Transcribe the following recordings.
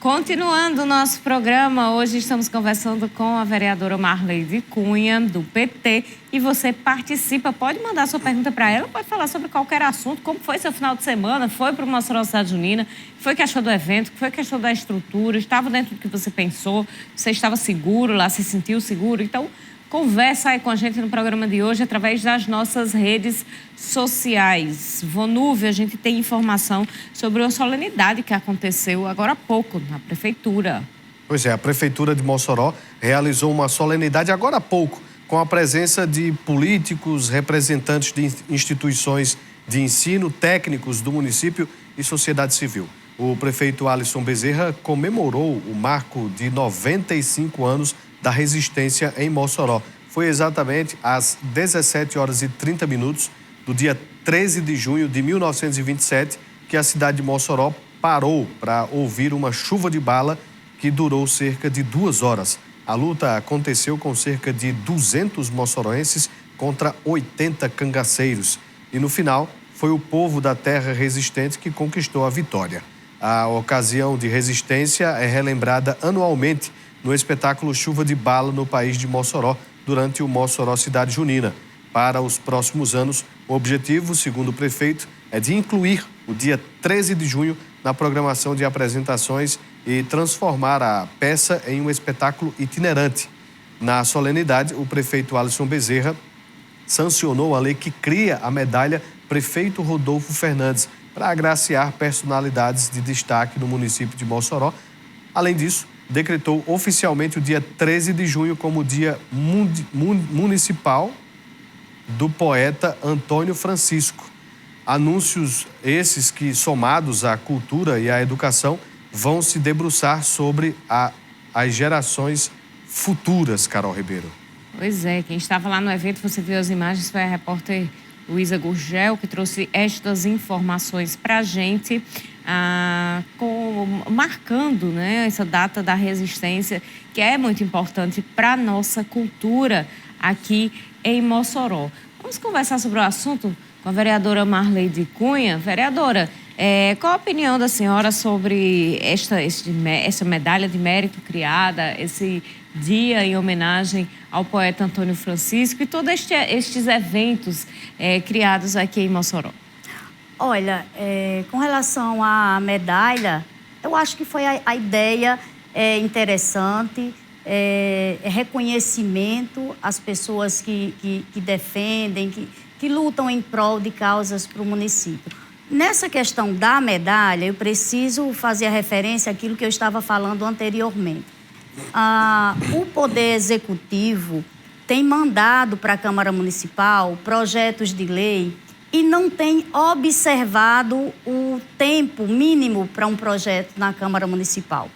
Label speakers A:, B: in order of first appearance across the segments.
A: Continuando o nosso programa, hoje estamos conversando com a vereadora Marleide Cunha, do PT. E você participa, pode mandar sua pergunta para ela, pode falar sobre qualquer assunto, como foi seu final de semana, foi para o Mossoró Cidade Junina, foi que achou do evento, foi que achou da estrutura, estava dentro do que você pensou, você estava seguro lá, se sentiu seguro. Então, conversa aí com a gente no programa de hoje através das nossas redes sociais. Vonúvio, a gente tem informação sobre uma solenidade que aconteceu agora há pouco na Prefeitura.
B: Pois é, a Prefeitura de Mossoró realizou uma solenidade agora há pouco, com a presença de políticos, representantes de instituições de ensino, técnicos do município e sociedade civil. O prefeito Alisson Bezerra comemorou o marco de 95 anos da resistência em Mossoró. Foi exatamente às 17h30 do dia 13 de junho de 1927 que a cidade de Mossoró parou para ouvir uma chuva de bala que durou cerca de 2 horas. A luta aconteceu com cerca de 200 moçoroenses contra 80 cangaceiros. E no final, foi o povo da terra resistente que conquistou a vitória. A ocasião de resistência é relembrada anualmente no espetáculo Chuva de Bala no país de Mossoró, durante o Mossoró Cidade Junina. Para os próximos anos, o objetivo, segundo o prefeito, é de incluir o dia 13 de junho na programação de apresentações e transformar a peça em um espetáculo itinerante. Na solenidade, o prefeito Alisson Bezerra sancionou a lei que cria a medalha Prefeito Rodolfo Fernandes para agraciar personalidades de destaque no município de Mossoró. Além disso, decretou oficialmente o dia 13 de junho como dia municipal do poeta Antônio Francisco. Anúncios esses que, somados à cultura e à educação, vão se debruçar sobre as gerações futuras, Carol Ribeiro.
A: Pois é, quem estava lá no evento, você viu as imagens, foi a repórter Luísa Gurgel, que trouxe estas informações para a gente, marcando, né, essa data da resistência, que é muito importante para a nossa cultura aqui em Mossoró. Vamos conversar sobre o assunto com a vereadora Marleide Cunha. Vereadora, qual a opinião da senhora sobre essa medalha de mérito criada, esse dia em homenagem ao poeta Antônio Francisco e todos estes eventos criados aqui em Mossoró?
C: Olha, com relação à medalha, eu acho que foi a ideia interessante, reconhecimento às pessoas que defendem, que lutam em prol de causas para o município. Nessa questão da medalha, eu preciso fazer a referência àquilo que eu estava falando anteriormente. O Poder Executivo tem mandado para a Câmara Municipal projetos de lei e não tem observado o tempo mínimo para um projeto na Câmara Municipal.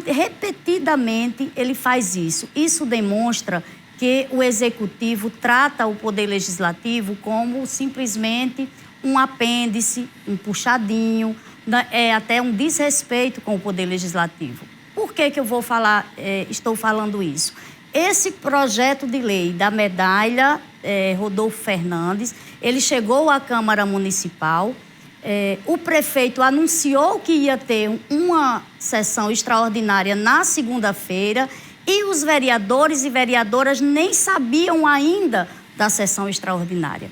C: Repetidamente, ele faz isso. Isso demonstra que o Executivo trata o Poder Legislativo como simplesmente um apêndice, um puxadinho, até um desrespeito com o Poder Legislativo. Por que eu estou falando isso? Esse projeto de lei da medalha Rodolfo Fernandes, ele chegou à Câmara Municipal, o prefeito anunciou que ia ter uma sessão extraordinária na segunda-feira e os vereadores e vereadoras nem sabiam ainda da sessão extraordinária.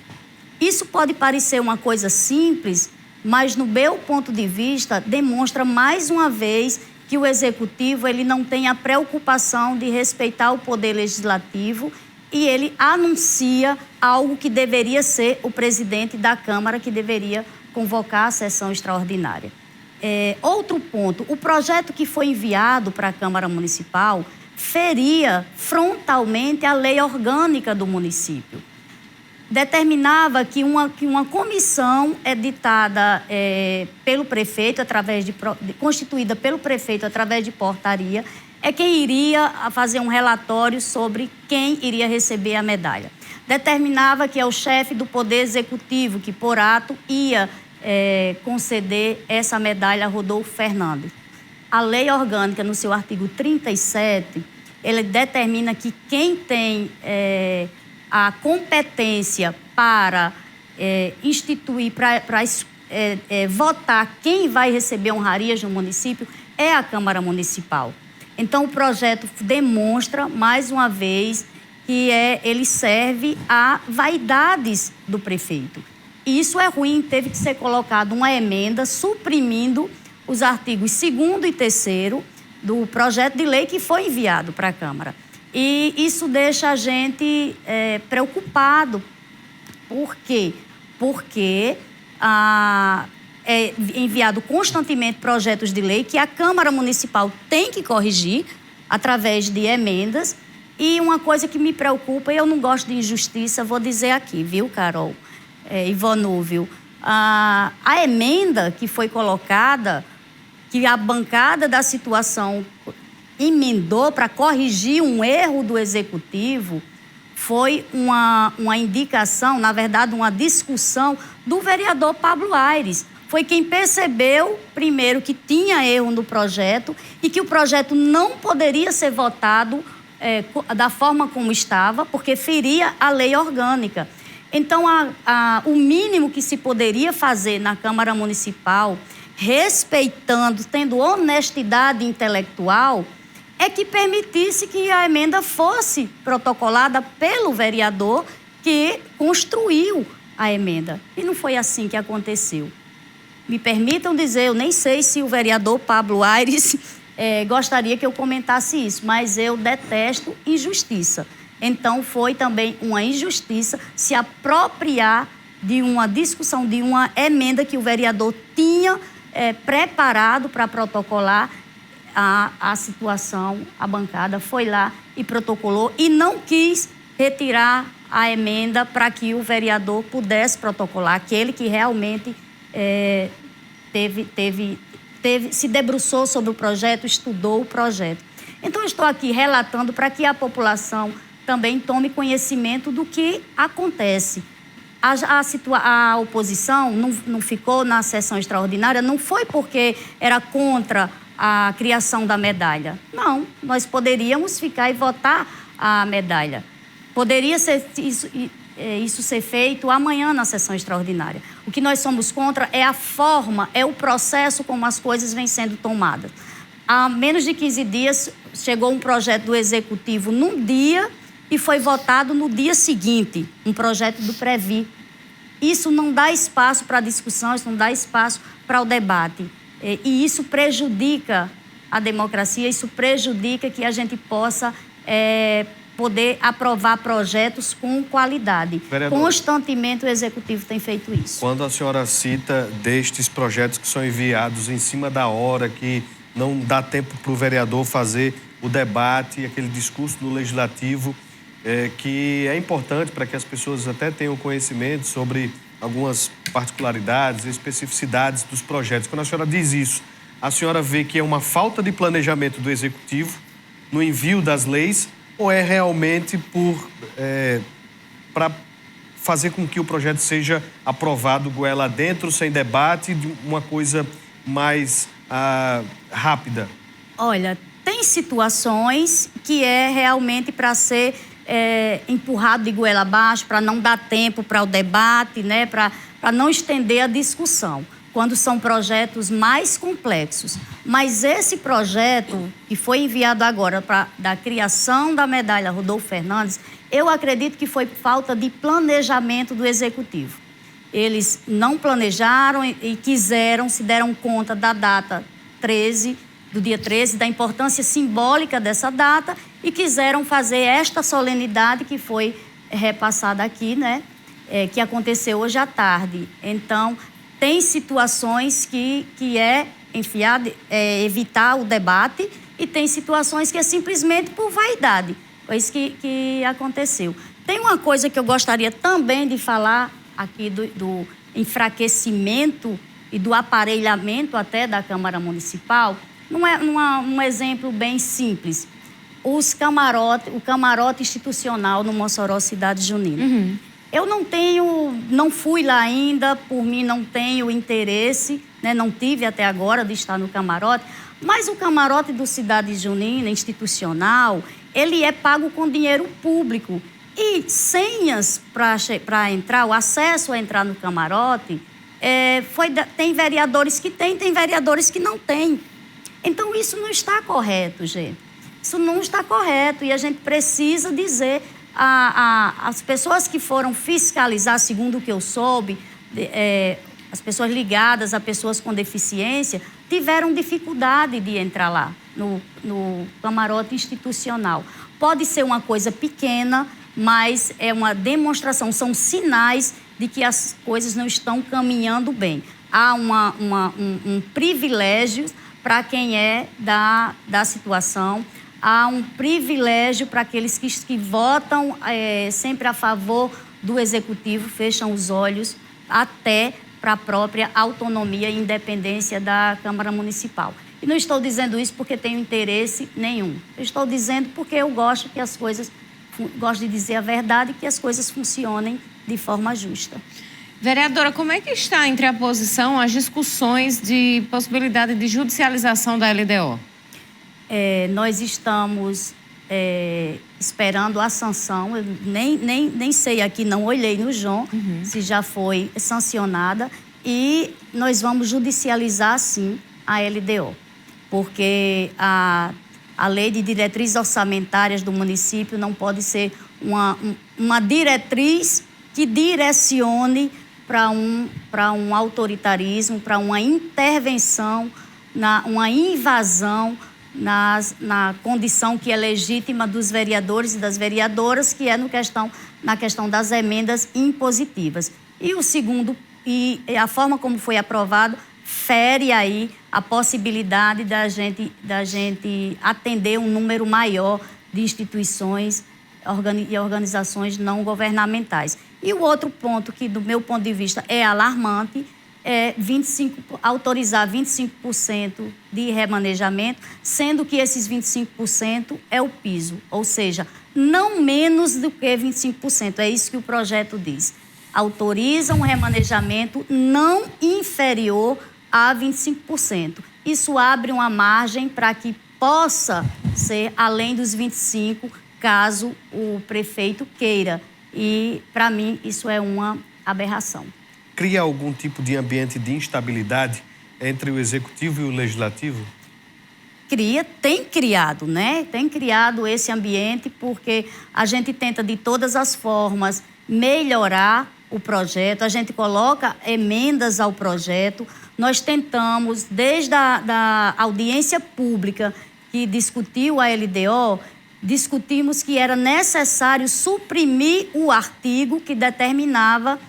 C: Isso pode parecer uma coisa simples, mas no meu ponto de vista demonstra mais uma vez que o Executivo ele não tem a preocupação de respeitar o Poder Legislativo e ele anuncia algo que deveria ser o presidente da Câmara que deveria convocar a sessão extraordinária. Outro ponto, o projeto que foi enviado para a Câmara Municipal feria frontalmente a lei orgânica do município. Determinava que uma comissão editada pelo prefeito, constituída pelo prefeito através de portaria, é quem iria fazer um relatório sobre quem iria receber a medalha. Determinava que é o chefe do Poder Executivo que, por ato, ia conceder essa medalha a Rodolfo Fernandes. A lei orgânica, no seu artigo 37, ele determina que quem tem a competência para instituir, para votar quem vai receber honrarias no município, é a Câmara Municipal. Então, o projeto demonstra, mais uma vez, que ele serve a vaidades do prefeito. E isso é ruim, teve que ser colocado uma emenda suprimindo os artigos 2º e 3º do projeto de lei que foi enviado para a Câmara. E isso deixa a gente preocupado. Por quê? Porque é enviado constantemente projetos de lei que a Câmara Municipal tem que corrigir através de emendas. E uma coisa que me preocupa, e eu não gosto de injustiça, vou dizer aqui, viu, Carol e Vanúvio? A emenda que foi colocada, que a bancada da situação emendou para corrigir um erro do Executivo, foi uma indicação, na verdade, uma discussão do vereador Pablo Aires. Foi quem percebeu, primeiro, que tinha erro no projeto e que o projeto não poderia ser votado da forma como estava, porque feria a lei orgânica. Então, o mínimo que se poderia fazer na Câmara Municipal, respeitando, tendo honestidade intelectual, é que permitisse que a emenda fosse protocolada pelo vereador que construiu a emenda. E não foi assim que aconteceu. Me permitam dizer, eu nem sei se o vereador Pablo Aires gostaria que eu comentasse isso, mas eu detesto injustiça. Então, foi também uma injustiça se apropriar de uma discussão, de uma emenda que o vereador tinha preparado para protocolar a situação. A bancada foi lá e protocolou e não quis retirar a emenda para que o vereador pudesse protocolar, aquele que realmente se debruçou sobre o projeto, estudou o projeto. Então, estou aqui relatando para que a população também tome conhecimento do que acontece. A oposição não ficou na sessão extraordinária, não foi porque era contra a criação da medalha. Não, nós poderíamos ficar e votar a medalha. Poderia ser isso ser feito amanhã na sessão extraordinária. O que nós somos contra é a forma, é o processo como as coisas vêm sendo tomadas. Há menos de 15 dias chegou um projeto do Executivo num dia e foi votado no dia seguinte, um projeto do Previ. Isso não dá espaço para discussão, isso não dá espaço para o debate. E isso prejudica a democracia, isso prejudica que a gente possa poder aprovar projetos com qualidade.
B: Vereador,
C: constantemente o Executivo tem feito isso.
B: Quando a senhora cita destes projetos que são enviados em cima da hora, que não dá tempo para o vereador fazer o debate, aquele discurso do Legislativo, que é importante para que as pessoas até tenham conhecimento sobre algumas particularidades, especificidades dos projetos. Quando a senhora diz isso, a senhora vê que é uma falta de planejamento do Executivo no envio das leis ou é realmente para fazer com que o projeto seja aprovado goela dentro, sem debate, de uma coisa mais rápida?
C: Olha, tem situações que é realmente para ser empurrado de goela abaixo, para não dar tempo para o debate, né? Para não estender a discussão, quando são projetos mais complexos. Mas esse projeto que foi enviado agora da criação da medalha Rodolfo Fernandes, eu acredito que foi falta de planejamento do Executivo. Eles não planejaram e quiseram, se deram conta da data 13, do dia 13, da importância simbólica dessa data e quiseram fazer esta solenidade que foi repassada aqui, né? Que aconteceu hoje à tarde. Então, tem situações que evitar o debate e tem situações que é simplesmente por vaidade. Foi isso que aconteceu. Tem uma coisa que eu gostaria também de falar aqui do enfraquecimento e do aparelhamento até da Câmara Municipal. Um exemplo bem simples. O camarote institucional no Mossoró Cidade Junina.
A: Uhum.
C: Eu não fui lá ainda, por mim não tenho interesse, né? Não tive até agora de estar no camarote, mas o camarote do Cidade Junina, institucional, ele é pago com dinheiro público. E senhas para entrar, o acesso a entrar no camarote, tem vereadores que têm, tem vereadores que não têm. Então, isso não está correto, gente. Isso não está correto e a gente precisa dizer às pessoas que foram fiscalizar, segundo o que eu soube, as pessoas ligadas a pessoas com deficiência tiveram dificuldade de entrar lá no camarote institucional. Pode ser uma coisa pequena, mas é uma demonstração, são sinais de que as coisas não estão caminhando bem. Há um privilégio para quem é da situação, há um privilégio para aqueles que votam sempre a favor do executivo, fecham os olhos até para a própria autonomia e independência da Câmara Municipal. E não estou dizendo isso porque tenho interesse nenhum. Eu estou dizendo porque eu gosto que as coisas, gosto de dizer a verdade, que as coisas funcionem de forma justa.
A: Vereadora, como é que está entre a oposição as discussões de possibilidade de judicialização da LDO?
C: Nós estamos esperando a sanção. Eu nem sei aqui, não olhei no João, se já foi sancionada. E nós vamos judicializar, sim, a LDO. Porque a lei de diretrizes orçamentárias do município não pode ser uma diretriz que direcione para um autoritarismo, para uma intervenção, uma invasão na condição que é legítima dos vereadores e das vereadoras, que é na questão das emendas impositivas. E o segundo, e a forma como foi aprovado, fere aí a possibilidade da gente atender um número maior de instituições e organizações não governamentais. E o outro ponto que, do meu ponto de vista, é alarmante, é autorizar 25% de remanejamento, sendo que esses 25% é o piso, ou seja, não menos do que 25%. É isso que o projeto diz. Autoriza um remanejamento não inferior a 25%. Isso abre uma margem para que possa ser além dos 25%, caso o prefeito queira. E, para mim, isso é uma aberração.
B: Cria algum tipo de ambiente de instabilidade entre o Executivo e o Legislativo?
C: Tem criado, né? Tem criado esse ambiente porque a gente tenta, de todas as formas, melhorar o projeto, a gente coloca emendas ao projeto. Nós tentamos, desde a audiência pública que discutiu a LDO, discutimos que era necessário suprimir o artigo que determinava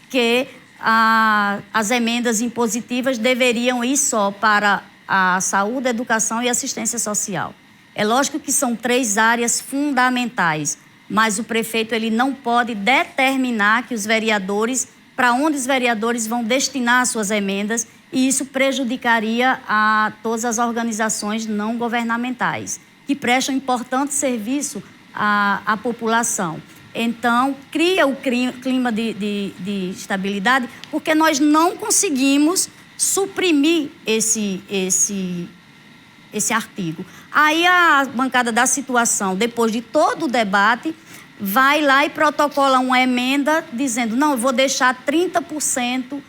C: que as emendas impositivas deveriam ir só para a saúde, a educação e assistência social. É lógico que são 3 áreas fundamentais, mas o prefeito ele não pode determinar que os vereadores, para onde os vereadores vão destinar suas emendas, e isso prejudicaria a todas as organizações não governamentais, que prestam importante serviço à população. Então, cria o clima de estabilidade, porque nós não conseguimos suprimir esse artigo. Aí a bancada da situação, depois de todo o debate, vai lá e protocola uma emenda dizendo, não, eu vou deixar 30%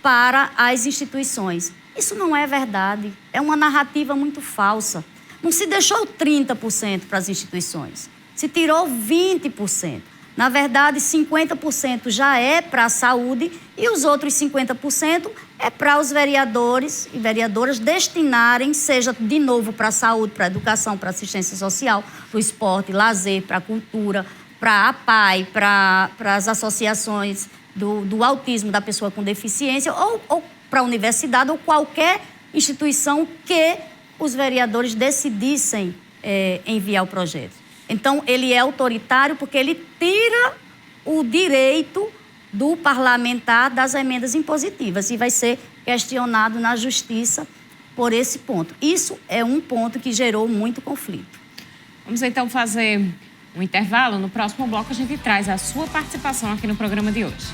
C: para as instituições. Isso não é verdade, é uma narrativa muito falsa. Não se deixou 30% para as instituições, se tirou 20%. Na verdade, 50% já é para a saúde e os outros 50% é para os vereadores e vereadoras destinarem, seja de novo para a saúde, para a educação, para a assistência social, para o esporte, lazer, para a cultura, para a APAI, para as associações do autismo da pessoa com deficiência ou para a universidade ou qualquer instituição que os vereadores decidissem enviar o projeto. Então, ele é autoritário porque ele tira o direito do parlamentar das emendas impositivas e vai ser questionado na justiça por esse ponto. Isso é um ponto que gerou muito conflito.
A: Vamos então fazer um intervalo. No próximo bloco a gente traz a sua participação aqui no programa de hoje.